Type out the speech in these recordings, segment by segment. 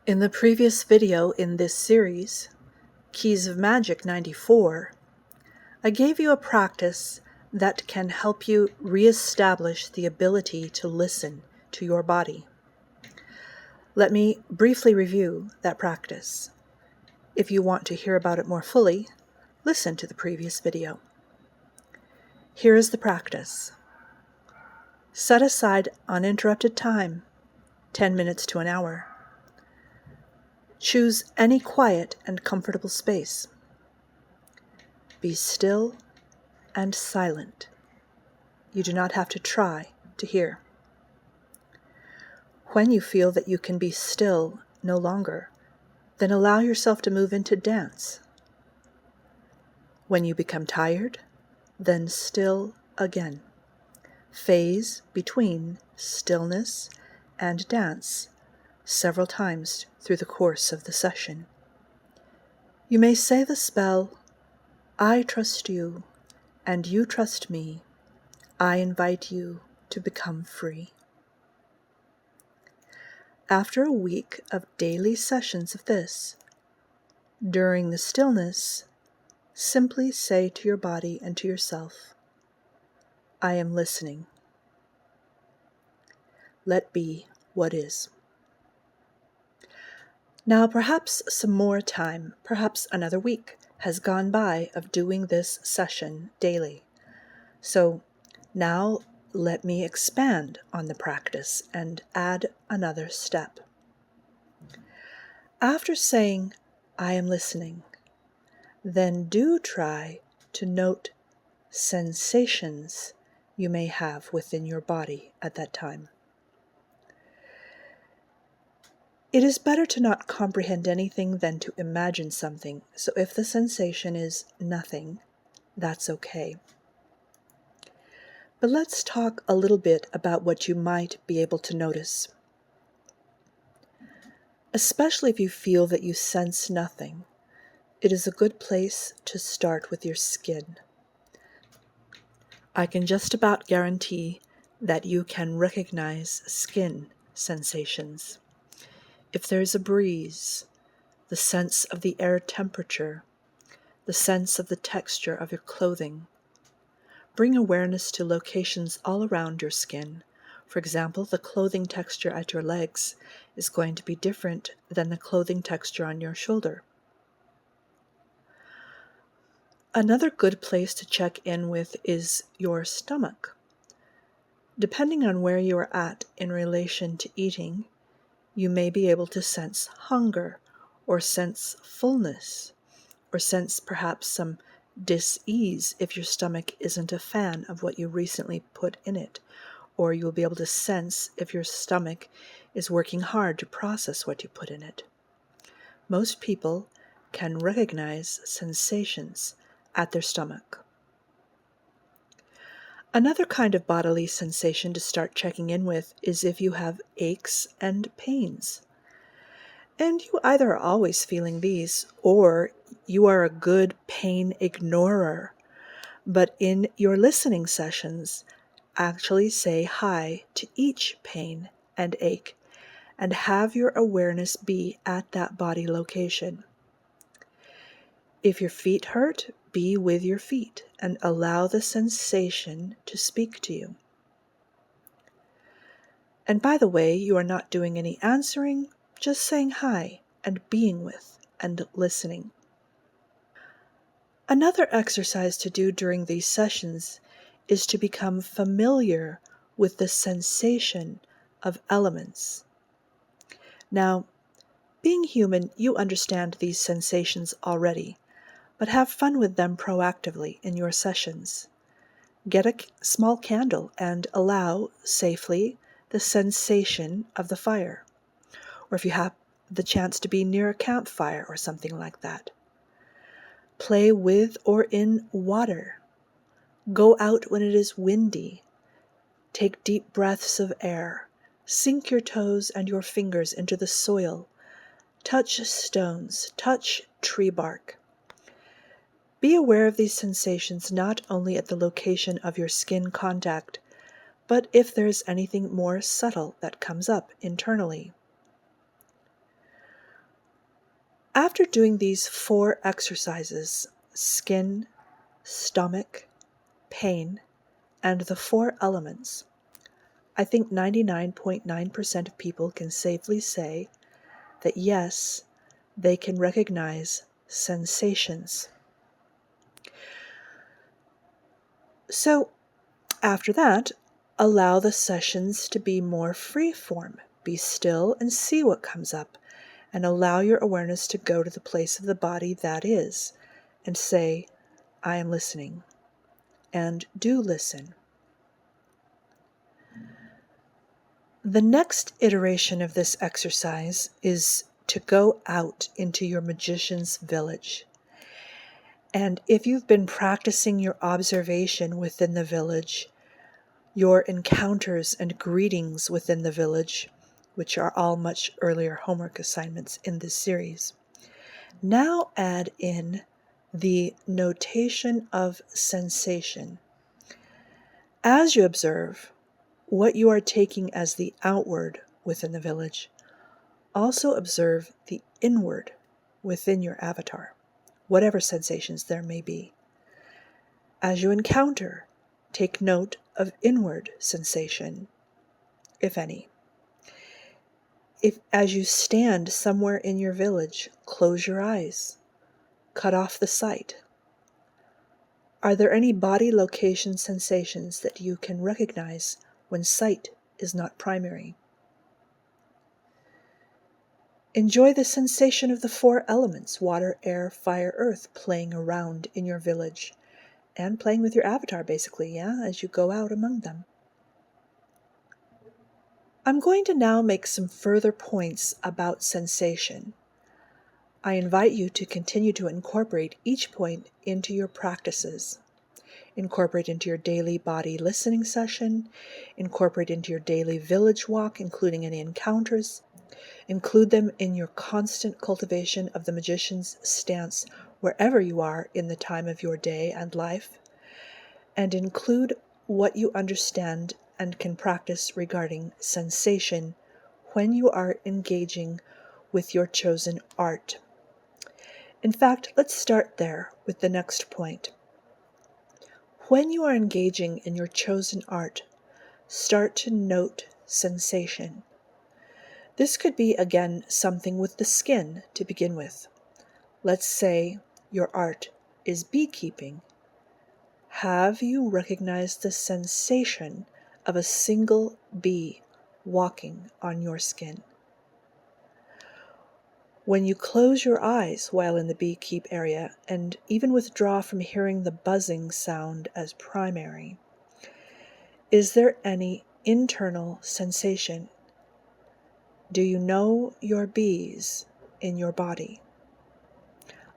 In the previous video in this series, Keys of Magic 94, I gave you a practice that can help you reestablish the ability to listen to your body. Let me briefly review that practice. If you want to hear about it more fully, listen to the previous video. Here is the practice. Set aside uninterrupted time, 10 minutes to an hour. Choose any quiet and comfortable space. Be still and silent. You do not have to try to hear. When you feel that you can be still no longer, then allow yourself to move into dance. When you become tired, then still again. Phase between stillness and dance several times through the course of the session. You may say the spell, "I trust you, and you trust me. I invite you to become free." After a week of daily sessions of this, during the stillness, simply say to your body and to yourself, "I am listening." Let be what is. Now perhaps some more time, perhaps another week, has gone by of doing this session daily. So now let me expand on the practice and add another step. After saying, "I am listening," then do try to note sensations you may have within your body at that time. It is better to not comprehend anything than to imagine something, so if the sensation is nothing, that's okay. But let's talk a little bit about what you might be able to notice. Especially if you feel that you sense nothing, it is a good place to start with your skin. I can just about guarantee that you can recognize skin sensations. If there's a breeze, the sense of the air temperature, the sense of the texture of your clothing. Bring awareness to locations all around your skin. For example, the clothing texture at your legs is going to be different than the clothing texture on your shoulder. Another good place to check in with is your stomach. Depending on where you are at in relation to eating, you may be able to sense hunger, or sense fullness, or sense perhaps some dis-ease if your stomach isn't a fan of what you recently put in it, or you'll be able to sense if your stomach is working hard to process what you put in it. Most people can recognize sensations at their stomach. Another kind of bodily sensation to start checking in with is if you have aches and pains. And you either are always feeling these, or you are a good pain ignorer. But in your listening sessions, actually say hi to each pain and ache, and have your awareness be at that body location. If your feet hurt, be with your feet and allow the sensation to speak to you. And by the way, you are not doing any answering, just saying hi and being with and listening. Another exercise to do during these sessions is to become familiar with the sensation of elements. Now, being human, you understand these sensations already, but have fun with them proactively in your sessions. Get a small candle and allow, safely, the sensation of the fire. Or if you have the chance to be near a campfire or something like that. Play with or in water. Go out when it is windy. Take deep breaths of air. Sink your toes and your fingers into the soil. Touch stones. Touch tree bark. Be aware of these sensations not only at the location of your skin contact, but if there is anything more subtle that comes up internally. After doing these 4 exercises, skin, stomach, pain, and the 4 elements, I think 99.9% of people can safely say that yes, they can recognize sensations. So, after that, allow the sessions to be more freeform. Be still and see what comes up, and allow your awareness to go to the place of the body that is, and say, I am listening, and do listen. The next iteration of this exercise is to go out into your magician's village. And if you've been practicing your observation within the village, your encounters and greetings within the village, which are all much earlier homework assignments in this series, now add in the notation of sensation. As you observe what you are taking as the outward within the village, also observe the inward within your avatar, whatever sensations there may be. As you encounter, take note of inward sensation, if any. If, as you stand somewhere in your village, close your eyes, cut off the sight. Are there any body location sensations that you can recognize when sight is not primary? Enjoy the sensation of the 4 elements, water, air, fire, earth, playing around in your village and playing with your avatar, basically, as you go out among them. I'm going to now make some further points about sensation. I invite you to continue to incorporate each point into your practices. Incorporate into your daily body listening session, incorporate into your daily village walk, including any encounters. Include them in your constant cultivation of the magician's stance wherever you are in the time of your day and life, and include what you understand and can practice regarding sensation when you are engaging with your chosen art. In fact, let's start there with the next point. When you are engaging in your chosen art, start to note sensation. This could be, again, something with the skin to begin with. Let's say your art is beekeeping. Have you recognized the sensation of a single bee walking on your skin? When you close your eyes while in the beekeep area and even withdraw from hearing the buzzing sound as primary, is there any internal sensation? Do you know your bees in your body?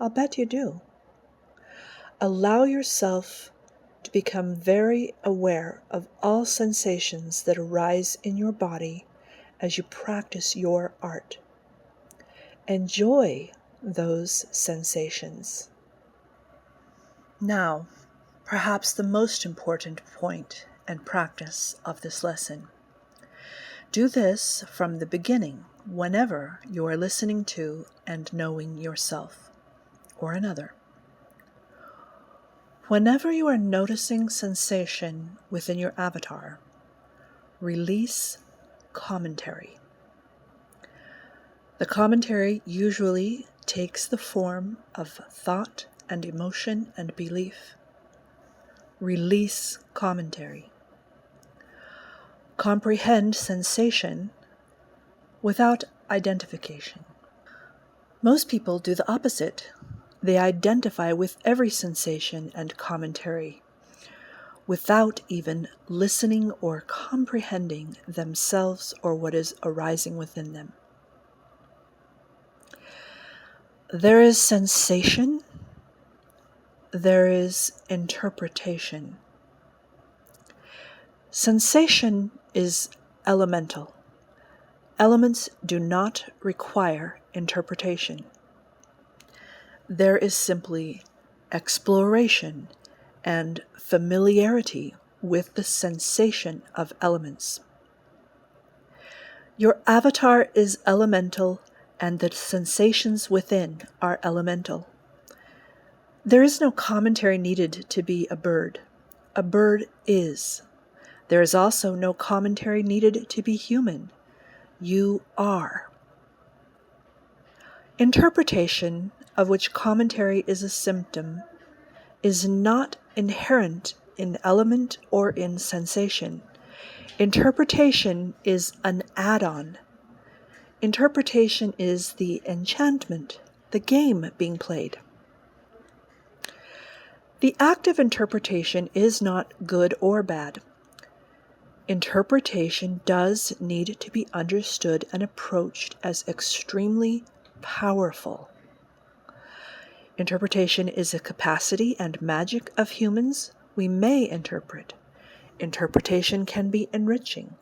I'll bet you do. Allow yourself to become very aware of all sensations that arise in your body as you practice your art. Enjoy those sensations. Now, perhaps the most important point and practice of this lesson. Do this from the beginning whenever you are listening to and knowing yourself or another. Whenever you are noticing sensation within your avatar, release commentary. The commentary usually takes the form of thought and emotion and belief. Release commentary. Comprehend sensation without identification. Most people do the opposite. They identify with every sensation and commentary without even listening or comprehending themselves or what is arising within them. There is sensation, there is interpretation. Sensation is elemental. Elements do not require interpretation. There is simply exploration and familiarity with the sensation of elements. Your avatar is elemental and the sensations within are elemental. There is no commentary needed to be a bird. A bird is. There is also no commentary needed to be human. You are. Interpretation, of which commentary is a symptom, is not inherent in element or in sensation. Interpretation is an add-on. Interpretation is the enchantment, the game being played. The act of interpretation is not good or bad. Interpretation does need to be understood and approached as extremely powerful. Interpretation is a capacity and magic of humans. We may interpret. Interpretation can be enriching.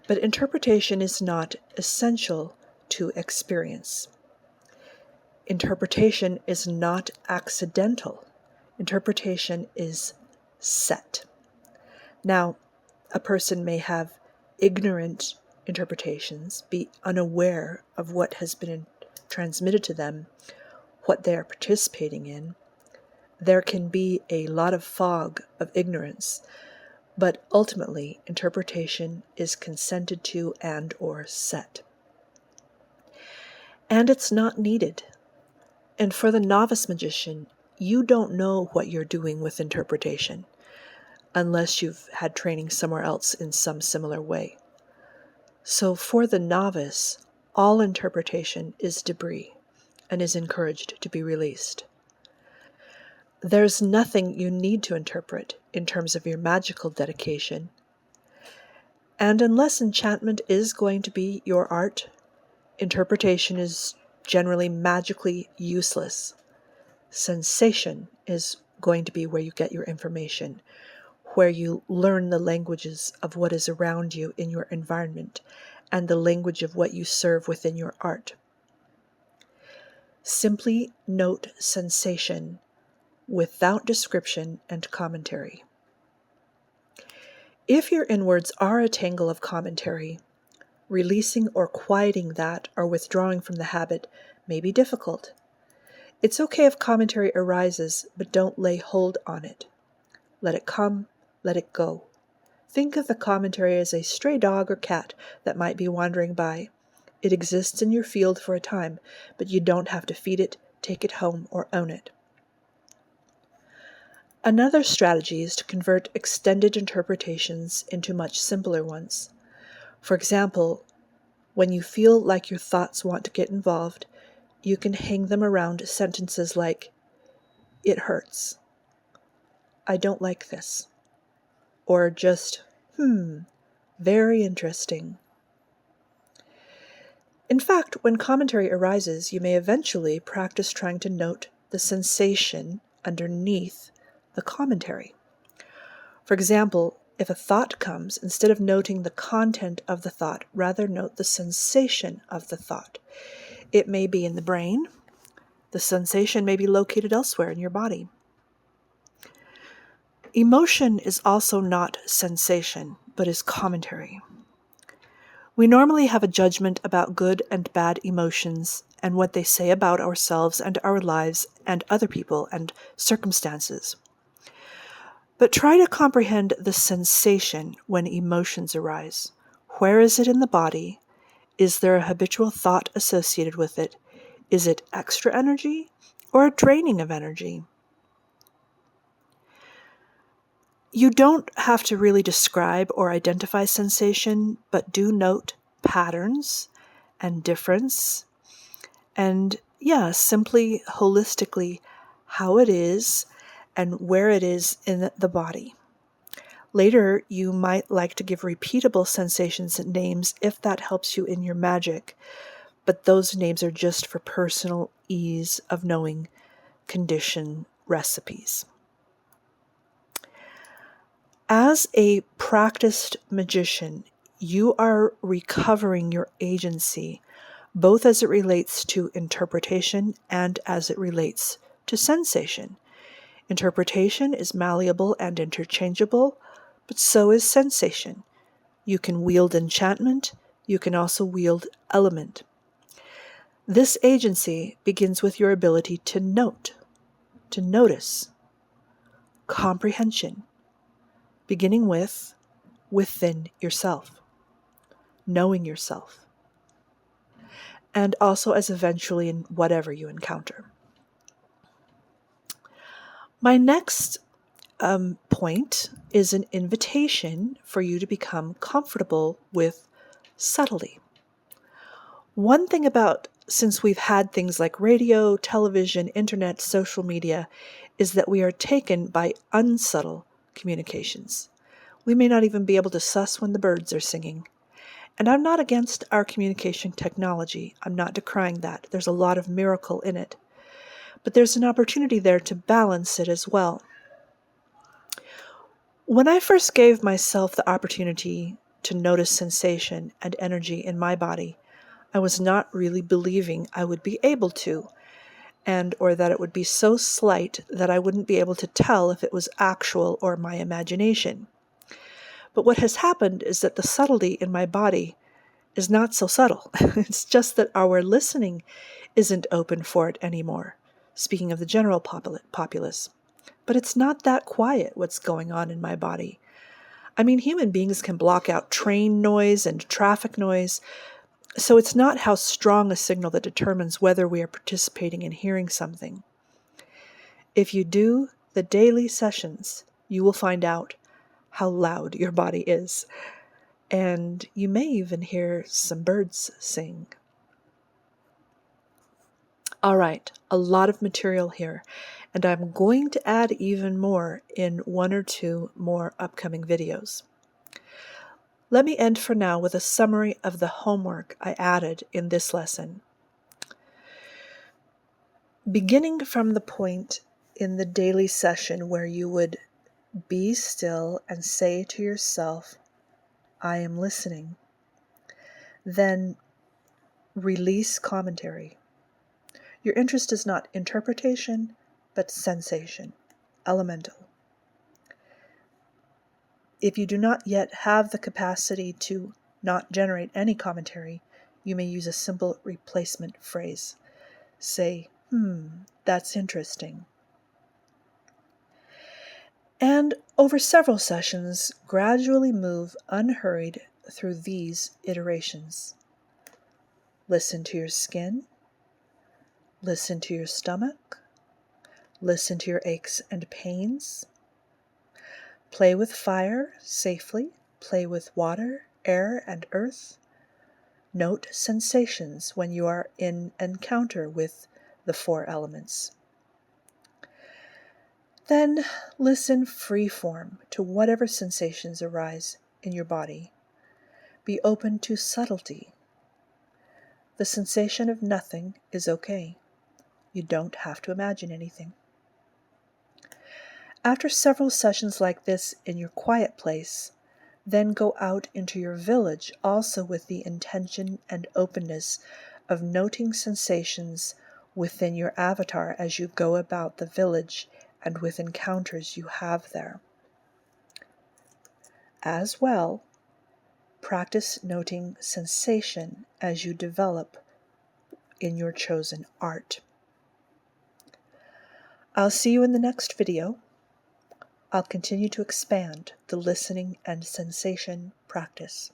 But interpretation is not essential to experience. Interpretation is not accidental. Interpretation is set. Now, a person may have ignorant interpretations, be unaware of what has been transmitted to them, what they are participating in. There can be a lot of fog of ignorance, but ultimately interpretation is consented to and or set. And it's not needed. And for the novice magician, you don't know what you're doing with interpretation, unless you've had training somewhere else in some similar way. So for the novice, all interpretation is debris and is encouraged to be released. There's nothing you need to interpret in terms of your magical dedication. And unless enchantment is going to be your art, interpretation is generally magically useless. Sensation is going to be where you get your information, where you learn the languages of what is around you in your environment and the language of what you serve within your art. Simply note sensation without description and commentary. If your inwards are a tangle of commentary, releasing or quieting that or withdrawing from the habit may be difficult. It's okay if commentary arises, but don't lay hold on it. Let it come. Let it go. Think of the commentary as a stray dog or cat that might be wandering by. It exists in your field for a time, but you don't have to feed it, take it home, or own it. Another strategy is to convert extended interpretations into much simpler ones. For example, when you feel like your thoughts want to get involved, you can hang them around sentences like, "It hurts," "I don't like this," or just, very interesting. In fact, when commentary arises, you may eventually practice trying to note the sensation underneath the commentary. For example, if a thought comes, instead of noting the content of the thought, rather note the sensation of the thought. It may be in the brain. The sensation may be located elsewhere in your body. Emotion is also not sensation, but is commentary. We normally have a judgment about good and bad emotions and what they say about ourselves and our lives and other people and circumstances. But try to comprehend the sensation when emotions arise. Where is it in the body? Is there a habitual thought associated with it? Is it extra energy or a draining of energy? You don't have to really describe or identify sensation, but do note patterns and difference, and simply holistically how it is and where it is in the body. Later, you might like to give repeatable sensations names if that helps you in your magic, but those names are just for personal ease of knowing condition recipes. As a practiced magician, you are recovering your agency, both as it relates to interpretation and as it relates to sensation. Interpretation is malleable and interchangeable, but so is sensation. You can wield enchantment, you can also wield element. This agency begins with your ability to note, to notice, comprehension, beginning with within yourself, knowing yourself, and also as eventually in whatever you encounter. My next point is an invitation for you to become comfortable with subtlety. One thing about since we've had things like radio, television, internet, social media, is that we are taken by unsubtle communications. We may not even be able to suss when the birds are singing. And I'm not against our communication technology. I'm not decrying that. There's a lot of miracle in it. But there's an opportunity there to balance it as well. When I first gave myself the opportunity to notice sensation and energy in my body, I was not really believing I would be able to, or that it would be so slight that I wouldn't be able to tell if it was actual or my imagination. But what has happened is that the subtlety in my body is not so subtle. It's just that our listening isn't open for it anymore, speaking of the general populace. But it's not that quiet what's going on in my body. I mean, human beings can block out train noise and traffic noise, so it's not how strong a signal that determines whether we are participating in hearing something. If you do the daily sessions, you will find out how loud your body is. And you may even hear some birds sing. All right, a lot of material here, and I'm going to add even more in 1 or 2 more upcoming videos. Let me end for now with a summary of the homework I added in this lesson. Beginning from the point in the daily session where you would be still and say to yourself, I am listening. Then release commentary. Your interest is not interpretation, but sensation, elemental. If you do not yet have the capacity to not generate any commentary, you may use a simple replacement phrase. Say, that's interesting. And over several sessions, gradually move unhurried through these iterations. Listen to your skin. Listen to your stomach. Listen to your aches and pains. Play with fire safely. Play with water, air, and earth. Note sensations when you are in encounter with the 4 elements. Then listen freeform to whatever sensations arise in your body. Be open to subtlety. The sensation of nothing is okay. You don't have to imagine anything. After several sessions like this in your quiet place, then go out into your village also with the intention and openness of noting sensations within your avatar as you go about the village and with encounters you have there. As well, practice noting sensation as you develop in your chosen art. I'll see you in the next video. I'll continue to expand the listening and sensation practice.